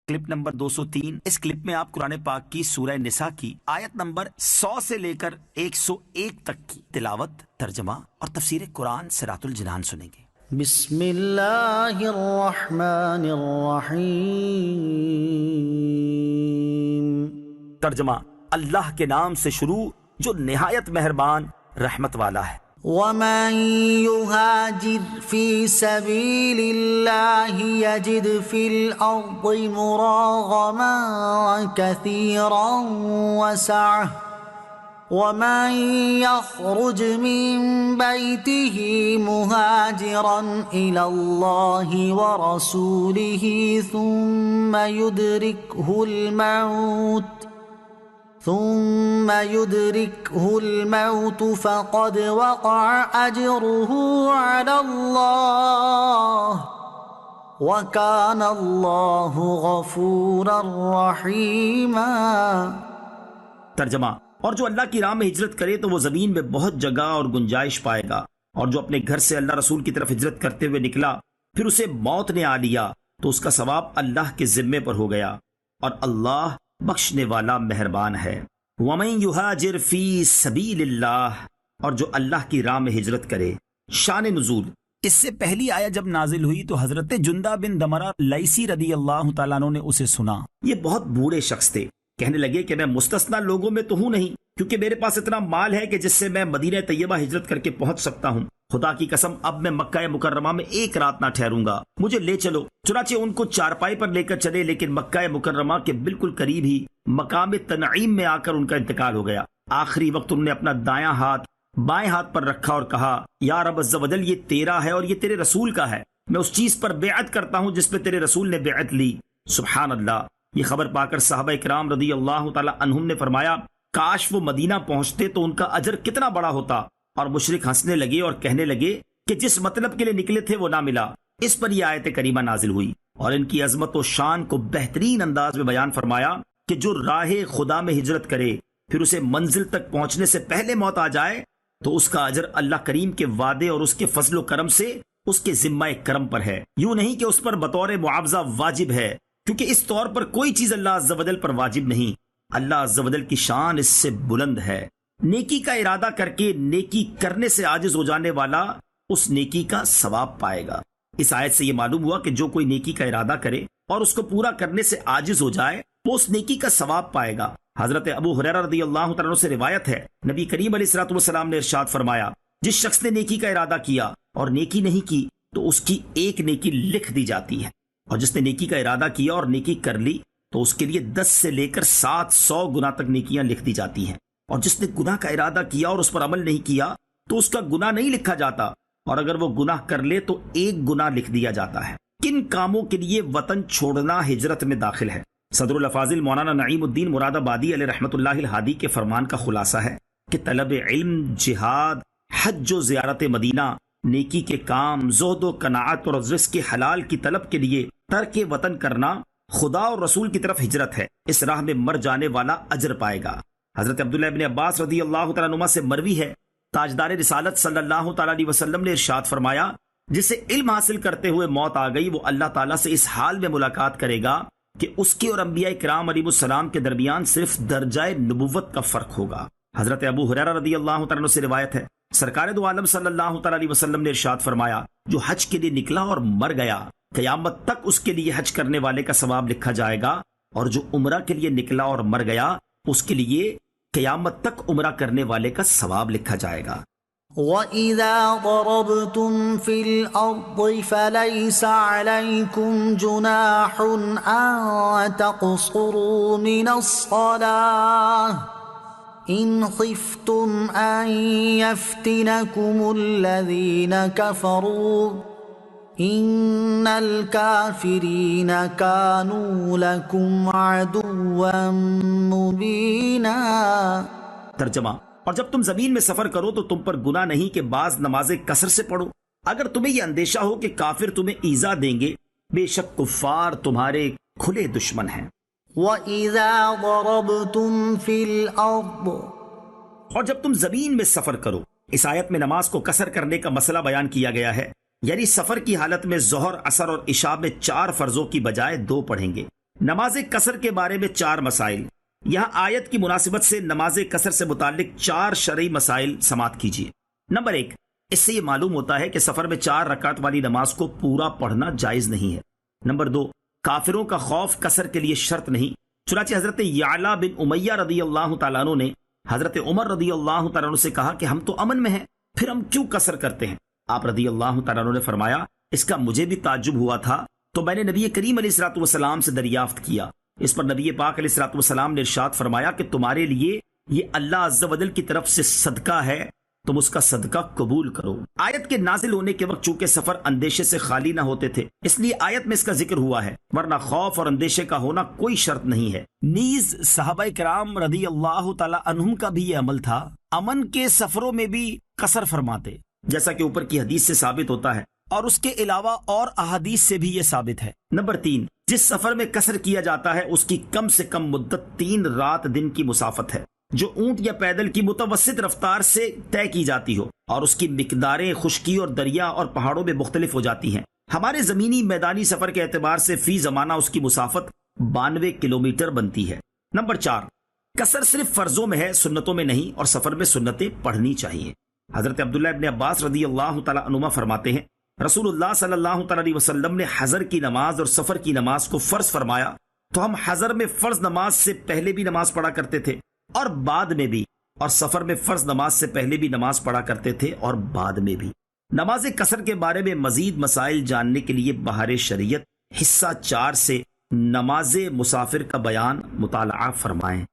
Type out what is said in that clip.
Clip number 203۔ اس clip میں آپ قرآن پاک کی سورہ نساء کی آیت نمبر 100 سے لے کر 101 تک کی تلاوت، ترجمہ اور تفسیر قرآن صراط الجنان سنیں گے۔ بسم اللہ الرحمن الرحیم۔ ترجمہ: اللہ کے نام سے شروع جو نہایت مہربان رحمت والا ہے۔ وَمَن يُهَاجِرْ فِي سَبِيلِ اللَّهِ يَجِدْ فِي الْأَرْضِ مُرَاغَمًا كَثِيرًا وَسَعَةً وَمَن يَخْرُجْ مِن بَيْتِهِ مُهَاجِرًا إِلَى اللَّهِ وَرَسُولِهِ ثم يدركه الموت فقد وقع أجره على الله وكان الله غفورا رحيما۔ ترجمہ: اور جو اللہ کی راہ میں ہجرت کرے تو وہ زمین میں بہت جگہ اور گنجائش پائے گا، اور جو اپنے گھر سے اللہ رسول کی طرف ہجرت کرتے ہوئے نکلا پھر اسے موت نے آ لیا تو اس کا ثواب اللہ کے ذمے پر ہو گیا، اور اللہ بخشنے والا مہربان ہے۔ وَمَن يُهَاجِرْ فِي سَبِيلِ اللَّهِ، اور جو اللہ کی راہ میں ہجرت کرے۔ شان نزول: اس سے پہلی آیت جب نازل ہوئی تو حضرت جندہ بن دمرہ لیثی رضی اللہ تعالیٰ عنہ نے اسے سنا۔ یہ بہت بوڑھے شخص تھے، کہنے لگے کہ میں مستثنی لوگوں میں تو ہوں نہیں، کیونکہ میرے پاس اتنا مال ہے کہ جس سے میں مدینہ طیبہ ہجرت کر کے پہنچ سکتا ہوں۔ خدا کی قسم اب میں مکہ مکرمہ میں ایک رات نہ ٹھہروں گا، مجھے لے چلو۔ چنانچہ ان کو چارپائی پر لے کر چلے، لیکن مکہ مکرمہ کے بالکل قریب ہی مقام تنعیم میں آ کر ان کا انتقال ہو گیا۔ آخری وقت انہوں نے اپنا دایاں ہاتھ بائیں ہاتھ پر رکھا اور کہا: یا رب عز و جل، یہ تیرا ہے اور یہ تیرے رسول کا ہے، میں اس چیز پر بیعت کرتا ہوں جس پہ تیرے رسول نے بیعت لی۔ سبحان اللہ۔ یہ خبر پا کر صحابہ کرام رضی اللہ تعالی عنہم نے فرمایا: کاش وہ مدینہ پہنچتے تو ان کا اجر کتنا بڑا ہوتا۔ اور مشرک ہنسنے لگے اور کہنے لگے کہ جس مطلب کے لیے نکلے تھے وہ نہ ملا۔ اس پر یہ آیت کریمہ نازل ہوئی اور ان کی عظمت و شان کو بہترین انداز میں بیان فرمایا کہ جو راہ خدا میں ہجرت کرے پھر اسے منزل تک پہنچنے سے پہلے موت آ جائے تو اس کا اجر اللہ کریم کے وعدے اور اس کے فضل و کرم سے اس کے ذمہ کرم پر ہے، یوں نہیں کہ اس پر بطور معاوضہ واجب ہے، کیونکہ اس طور پر کوئی چیز اللہ عز و جل پر واجب نہیں۔ اللہ عز و جل کی شان اس سے بلند ہے۔ نیکی کا ارادہ کر کے نیکی کرنے سے عاجز ہو جانے والا اس نیکی کا ثواب پائے گا۔ اس آیت سے یہ معلوم ہوا کہ جو کوئی نیکی کا ارادہ کرے اور اس کو پورا کرنے سے عاجز ہو جائے وہ اس نیکی کا ثواب پائے گا۔ حضرت ابو ہریرہ رضی اللہ تعالیٰ عنہ سے روایت ہے، نبی کریم علیہ الصلوۃ والسلام نے ارشاد فرمایا: جس شخص نے نیکی کا ارادہ کیا اور نیکی نہیں کی تو اس کی ایک نیکی لکھ دی جاتی ہے، اور جس نے نیکی کا ارادہ کیا اور نیکی کر لی تو اس کے لیے 10 سے لے کر 700 گنا تک نیکیاں لکھ دی جاتی ہیں، اور جس نے گناہ کا ارادہ کیا اور اس پر عمل نہیں کیا تو اس کا گناہ نہیں لکھا جاتا، اور اگر وہ گناہ کر لے تو ایک گناہ لکھ دیا جاتا ہے۔ کن کاموں کے لیے وطن چھوڑنا ہجرت میں داخل ہے؟ صدر الافاضل مولانا نعیم الدین مراد آبادی علیہ رحمۃ اللہ الہادی کے فرمان کا خلاصہ ہے کہ طلب علم، جہاد، حج و زیارت مدینہ، نیکی کے کام، زہد و قناعت اور رزق کے حلال کی طلب کے لیے ترک وطن کرنا خدا اور رسول کی طرف ہجرت ہے۔ اس راہ میں مر جانے والا اجر پائے گا۔ حضرت عبداللہ ابن عباس رضی اللہ تعالیٰ عنہ سے مروی ہے، تاجدار رسالت صلی اللہ تعالیٰ علیہ وسلم نے ارشاد فرمایا: جسے علم حاصل کرتے ہوئے موت آ گئی وہ اللہ تعالیٰ سے اس حال میں ملاقات کرے گا کہ اس کے اور انبیاء کرام علیہ السلام کے درمیان صرف درجہ نبوت کا فرق ہوگا۔ حضرت ابو ہریرہ رضی اللہ تعالیٰ عنہ سے روایت ہے، سرکار دو عالم صلی اللہ تعالیٰ علیہ وسلم نے ارشاد فرمایا: جو حج کے لیے نکلا اور مر گیا قیامت تک اس کے لیے حج کرنے والے کا ثواب لکھا جائے گا، اور جو عمرہ کے لیے نکلا اور مر گیا اس کے لیے قیامت تک عمرہ کرنے والے کا ثواب لکھا جائے گا۔ وَإِذَا ضَرَبْتُمْ فِي الْأَرْضِ فَلَيْسَ عَلَيْكُمْ جُنَاحٌ أَن تَقْصُرُوا مِنَ الصَّلَاةِ إِنْ خِفْتُمْ أَن يَفْتِنَكُمُ الَّذِينَ كَفَرُوا إِنَّ الْكَافِرِينَ كَانُوا لَكُمْ عَدُوًّا مُبِينًا۔ ترجمہ: اور جب تم زمین میں سفر کرو تو تم پر گناہ نہیں کہ بعض نمازیں کثر سے پڑھو، اگر تمہیں یہ اندیشہ ہو کہ کافر تمہیں ایذا دیں گے، بے شک کفار تمہارے کھلے دشمن ہیں۔ وَإِذَا ضَرَبْتُمْ فِي الْأَرْضِ، اور جب تم زمین میں سفر کرو۔ اس آیت میں نماز کو قصر کرنے کا مسئلہ بیان کیا گیا ہے، یعنی سفر کی حالت میں ظہر، عصر اور عشاء میں 4 فرضوں کی بجائے 2 پڑھیں گے، نماز قصر کے بارے میں 4 مسائل۔ یہاں آیت کی مناسبت سے نماز قصر سے متعلق 4 شرعی مسائل سماعت کیجیے۔ نمبر 1، اس سے یہ معلوم ہوتا ہے کہ سفر میں 4 رکعت والی نماز کو پورا پڑھنا جائز نہیں ہے۔ نمبر 2، کافروں کا خوف قصر کے لیے شرط نہیں، چنانچہ حضرت یعلا بن امیہ رضی اللہ تعالیٰ عنہ نے حضرت عمر رضی اللہ تعالیٰ عنہ سے کہا کہ ہم تو امن میں ہیں، پھر ہم کیوں قصر کرتے ہیں؟ آپ رضی اللہ تعالیٰ عنہ نے فرمایا اس کا مجھے بھی تعجب ہوا تھا، تو میں نے نبی کریم علیہ الصلوۃ والسلام سے دریافت کیا۔ اس پر نبی پاک علیہ الصلوۃ والسلام نے ارشاد فرمایا کہ تمہارے لیے یہ اللہ عز و جل کی طرف سے صدقہ ہے، تم اس کا صدقہ قبول کرو۔ آیت کے نازل ہونے کے وقت چونکہ سفر اندیشے سے خالی نہ ہوتے تھے، اس لیے آیت میں اس کا ذکر ہوا ہے، ورنہ خوف اور اندیشے کا ہونا کوئی شرط نہیں ہے۔ نیز صحابہ کرام رضی اللہ تعالی عنہم کا بھی یہ عمل تھا، امن کے سفروں میں بھی قصر فرماتے، جیسا کہ اوپر کی حدیث سے ثابت ہوتا ہے، اور اس کے علاوہ اور احادیث سے بھی یہ ثابت ہے۔ نمبر 3، جس سفر میں قصر کیا جاتا ہے اس کی کم سے کم مدت 3 رات دن کی مسافت ہے، جو اونٹ یا پیدل کی متوسط رفتار سے طے کی جاتی ہو، اور اس کی مقداریں خشکی اور دریا اور پہاڑوں میں مختلف ہو جاتی ہیں۔ ہمارے زمینی میدانی سفر کے اعتبار سے فی زمانہ اس کی مسافت 92 کلومیٹر بنتی ہے۔ نمبر 4، قصر صرف فرضوں میں ہے، سنتوں میں نہیں، اور سفر میں سنتیں پڑھنی چاہیے۔ حضرت عبداللہ ابن عباس رضی اللہ تعالیٰ عنہما فرماتے ہیں رسول اللہ صلی اللہ تعالیٰ علیہ وسلم نے حضر کی نماز اور سفر کی نماز کو فرض فرمایا تو ہم حضر میں فرض نماز سے پہلے بھی نماز پڑھا کرتے تھے اور بعد میں بھی، اور سفر میں فرض نماز سے پہلے بھی نماز پڑھا کرتے تھے اور بعد میں بھی۔ نماز قصر کے بارے میں مزید مسائل جاننے کے لیے بہار شریعت حصہ 4 سے نماز مسافر کا بیان مطالعہ فرمائیں۔